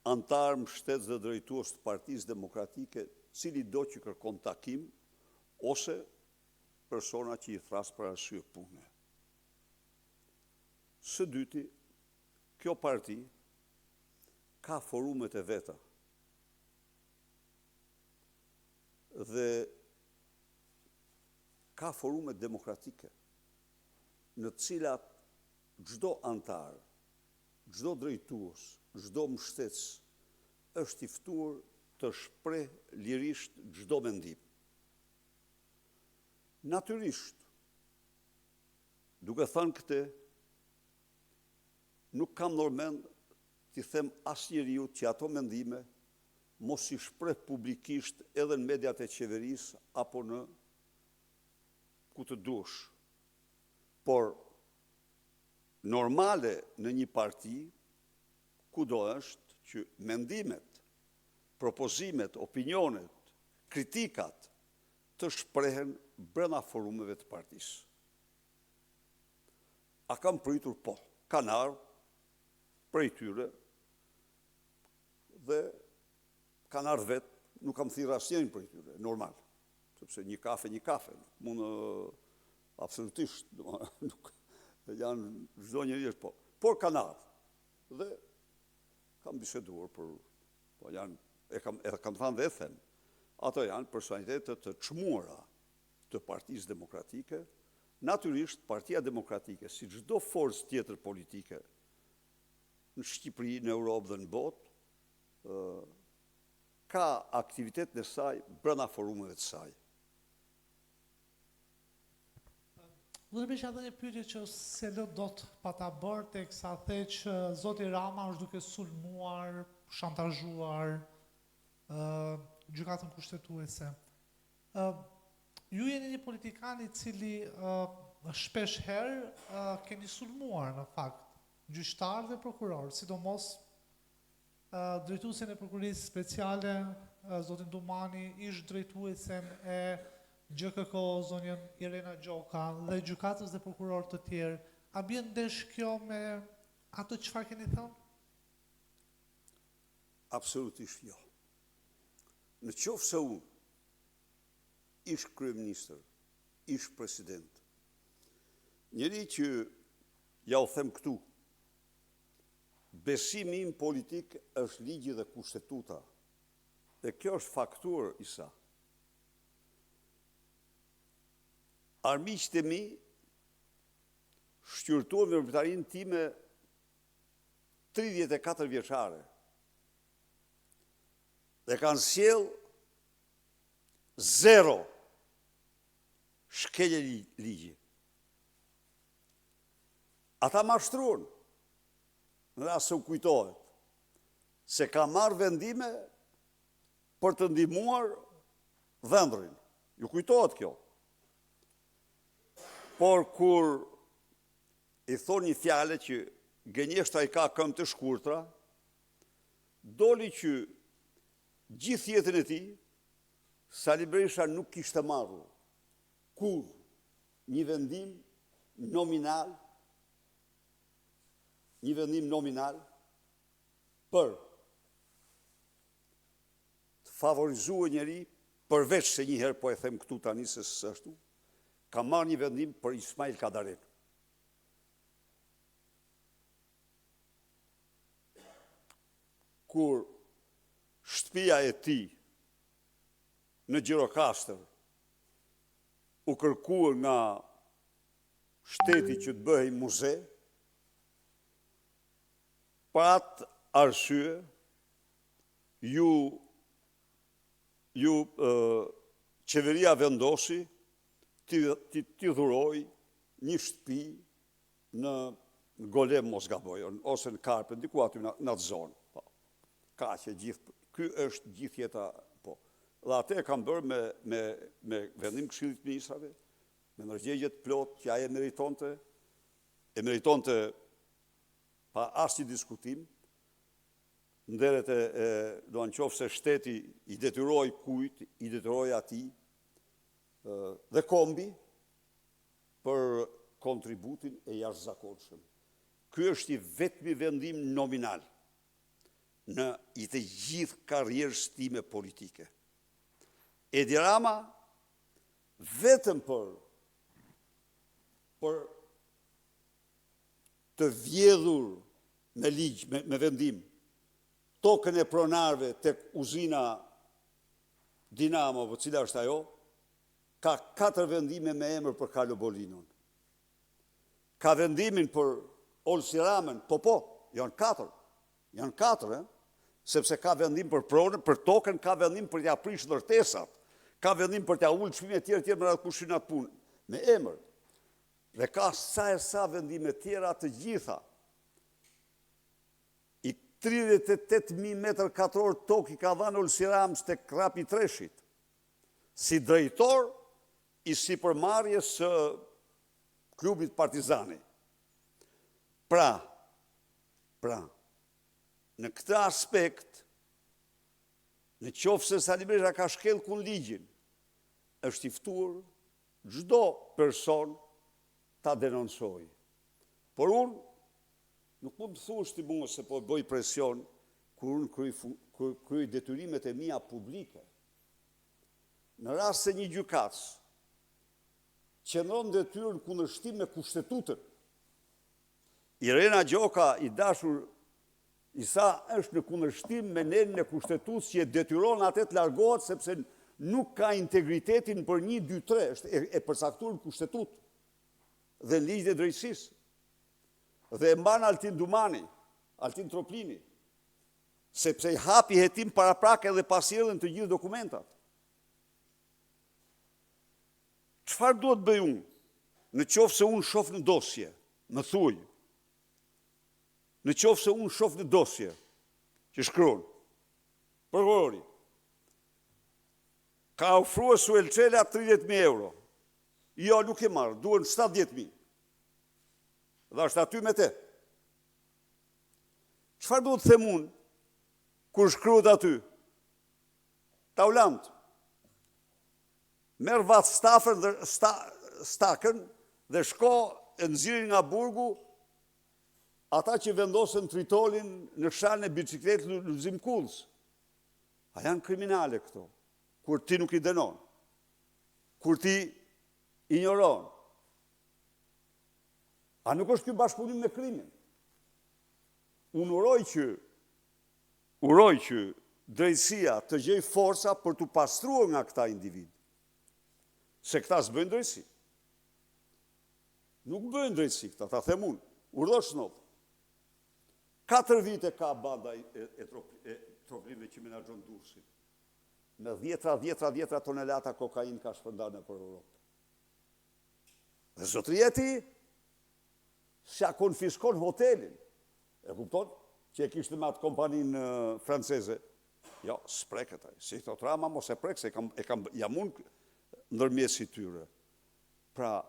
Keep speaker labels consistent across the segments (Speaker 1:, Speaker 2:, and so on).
Speaker 1: antar mbështetës dhe drejtues të Partisë Demokratike, cili do që kërkon takim, ose persona që i thras për arsye pune. Së dyti, kjo parti ka forumet e veta dhe ka forumet demokratike në cilat çdo antar, çdo drejtues, çdo mbështetës është i ftuar të shpreh lirisht çdo mendim. Natyrisht, duke thënë këtë, nuk kam normen t'i them asnjëriu që ato mendime mos i shpreh publikisht edhe në mediat e qeverisë apo në ku të dush. Por normale në një parti, kudo është që mendimet, propozimet, opinionet, kritikat të shprehen brenda forumeve të partisë. A kam pritur? Po. Kanë ardhur prej tyre dhe kanë ardhur vetë, nuk kam thirrur asnjërin prej tyre, normal. Sepse një kafe, mund absolutisht, nuk janë çdo njeri është po. Por kanë ardhur dhe kam biseduar për, po janë, e kam thënë dhe e them, ato janë personalitetet të çmuara të Partisë Demokratike. Natyrisht, Partia Demokratike, si çdo forcë tjetër politike në Shqipëri, në Europë dhe në botë, ka aktivitetin e saj brenda forumeve të saj.
Speaker 2: Do të bëj një pyetje që se lë dot pa ta bërë teksa the që zoti Rama është duke sulmuar, shantazhuar gjykatën kushtetuese. Ju jeni një politikan i cili shpesh herë keni sulmuar në fakt gjyqtar dhe prokuror, sidomos drejtuesen e prokurisë speciale, zotin Dumani, ish drejtuesen e GKK, zonjën Irena Gjoka dhe gjykatës dhe prokuror të tjerë. A bjen ndesh kjo me ato çfarë keni thënë?
Speaker 1: Absolutisht jo. Në qoftë se unë ish kryeministër, ish president, njëri që ja u them këtu, besimi im politik është ligji dhe kushtetuta, dhe kjo është faktur isa. Armiqtë e mi shqyrtuan veprimtarinë time 34 vjeçare dhe kanë sjell 0 shkelje ligji. Ata mashtruan, në rast se u kujtohet, se ka marrë vendime për të ndihmuar dhëndrin. Ju kujtohet kjo. Por kur i thonë një fjale që gënjeshtra i ka këmbë të shkurtra, doli që gjithë jetën e tij, Sali Berisha nuk kishte marrur kur një vendim nominal për të favorizuar njëri, përveç se një herë po e them këtu tani se s'është, ka marrë një vendim për Ismail Kadaren. Kur shtëpia e tij në Gjirokastër u kërkuar nga shteti që të bëhej muze, për atë arsye qeveria vendosi t'i dhuroj një shtëpi në Golem mos gaboj, ose në Karpën, diku aty në atë zonë. Ka që gjithë, ky është gjithë jeta, po. Dhe atë e kam bërë me vendim Këshillit të Ministrave, me ndërgjegjet plot që ai e meritonte pa asnjë diskutim, nderet do në qofë se shteti i detyroi kujt, i detyroi atij dhe kombi për kontributin e jashtëzakonshëm. Ky është i vetmi vendim nominal në i të gjithë karrierës time politike. Edi Rama, vetëm për të vjedhur me ligj, me vendim, tokën e pronarëve tek uzina Dinamo, cila është ajo, ka 4 vendime me emër për Carlo Bolinon. Ka vendimin për Olsi Ramën, po, janë 4, sepse ka vendim për pronën, për tokën, ka vendim për t'ja prish ndërtesat, ka vendim për t'ja ullë çmime tjerë me radhë kushinat punë, me emër. Dhe ka sa vendime tjera të gjitha. I 38.000 metër katror tokë i ka dhënë Olsi Ramës tek Krapi Treshit, si drejtor i sipërmarrjes së klubit Partizani. Pra, në këtë aspekt, në qoftë se Sali Berisha ka shkel kundër ligjin, është i ftuar çdo person ta denoncoj. Por unë nuk mund të thuash ti mua se po bëj presion kur unë kryj detyrimet e mia publike. Në rast se një gjykatës qëndron detyrën kundërshtim me kushtetutën, Irena Gjoka, i dashur Isa, është në kundërshtim me nenën e kushtetutës që e detyron atë të largohet sepse nuk ka integritetin për 1, 2, 3, është e përcaktuar në kushtetutë dhe në ligjin e drejtësisë. Dhe e mban Altin Dumani, Altin Troplini, sepse i hapi hetim paraprak edhe pasjellën të gjithë dokumentat. Çfarë duhet bëj unë? Në qoftë se unë shoh në dosje, më thuaj. Në qoftë se unë shoh në dosje që shkruan, prokurori ka ofruar Suelçela 30.000 euro. Jo, nuk e marrë, duhen 70.000. Dhe është aty me te. Çfarë duhet të them unë kur shkruhet aty? Taulant. Merr vat stafën dhe stakën dhe shko e nxirrin nga burgu ata që vendosen tritolin në shalën e bicikletë Lulzim Kullës. A janë kriminale këto? Kur ti nuk i dënon, kur ti ignoron. A nuk është ky bashkëpunim me krimin? Unë uroj që drejtësia të gjej forca për të pastruar nga këta individ. Se këta s'bëjnë drejtësi. Nuk bëjnë drejtësi këta, ta them unë. Urdhër shnop. 4 vite ka banda e Troplinëve që menaxhon Durrësin. Me 10 tonelata kokain ka shpërndar në për Europë. Dhe zotëria e tij s'ja konfiskon hotelin. E kupton? Që e kishte me atë kompaninë franceze. Jo, s'preket ai. Si thot Rama, mos e prek, se jam unë ndërmjesi tyre. Pra,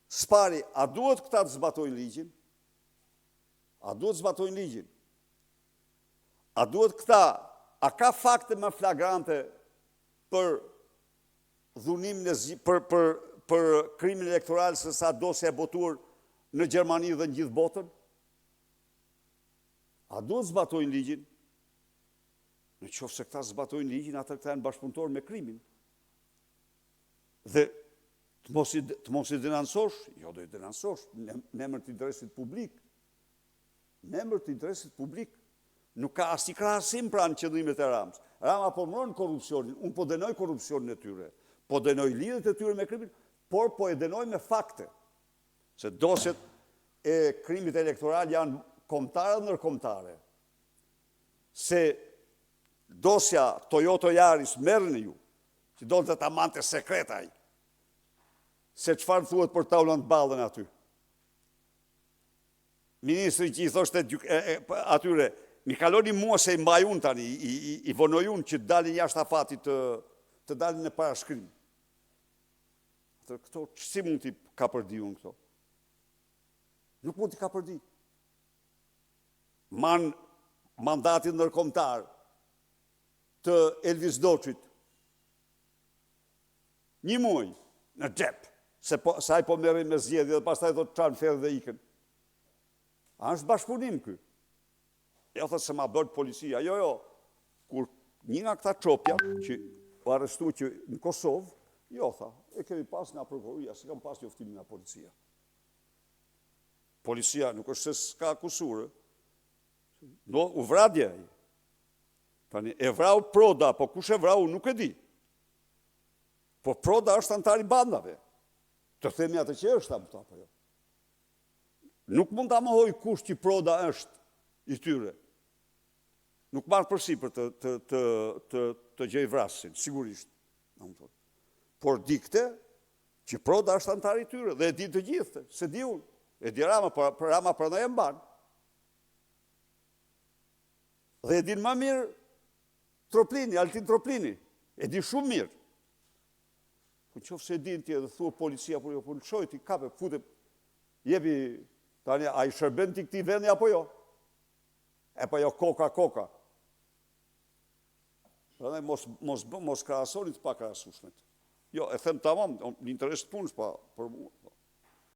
Speaker 1: s'pari, a duhet këta të zbatojnë ligjin? A duhet të zbatojnë ligjin? A duhet këta, a ka fakte më flagrante për dhunimin për krimin elektoral se sa dosja e botuar në Gjermani dhe në gjithë botën? A duhet zbatojnë ligjin? Në qoftë se këta zbatojnë ligjin, ata këta janë bashkëpunëtorë me krimin. Dhe të mos i denoncosh, jo do i denoncosh, në emër të interesit publik. Në emër të interesit publik. Nuk ka asnjë krahasim pra në qëllimet e Ramës. Rama po mbron korrupsionin, unë po dënoj korrupsionin e tyre, po dënoj lidhjet e tyre me krimin, por po e dënoj me fakte. Se dosjet e krimit elektoral janë kombëtare dhe ndërkombëtare. Se dosja Toyota Yaris merrni ju, që do të ta mante sekretaj, se çfarë thuhet për tavlën të ballën aty. Ministri që i thoshte atyre, mi kaloni mua se i mbaj unë tani, i vonoj unë që të dalin jashtë afatit të dalin në parashkrim. Këto, si mund t'i ka përdi unë këto? Nuk mund t'i ka përdi. Mandatin ndërkombëtar të Elvis Doçit, 1 muaj në xhep, se ai po merrin me zgjedhje dhe pastaj do të çan ferë dhe ikën. A është bashkëpunim ky? Ja thë se ma bërë policia. Jo, kur një nga këta qopja që u arrestu që në Kosovë, jo, tha, e kemi pas nga prokuroria, se kam pas njoftimin nga policia. Policia nuk është se s'ka akusur, no, u vradje. Tani, e vrau Proda, po kush e vrau nuk e di. Po Proda është antar i bandave. Të themi atë që është, apo jo. Nuk mund ta mohoj kush që Proda është i tyre. Nuk marrë përsipër të gjej vrasin, sigurisht. Por dikte që Proda është antar i tyre, dhe e di të gjithë, se di unë. E di Rama, për Rama prandaj e mban. Dhe e din më mirë Troplini, Altin Troplini. E di shumë mirë. Në qofë se din ti edhe thua policia, por jo, po në shoj ti kape, fute, jepi, tani, a i shërben ti këti vendi apo jo? E pa jo koka. Prandaj mos krahasoni të pa krahasueshmet. Jo, e them tamam, në interes të punës, pa për mua.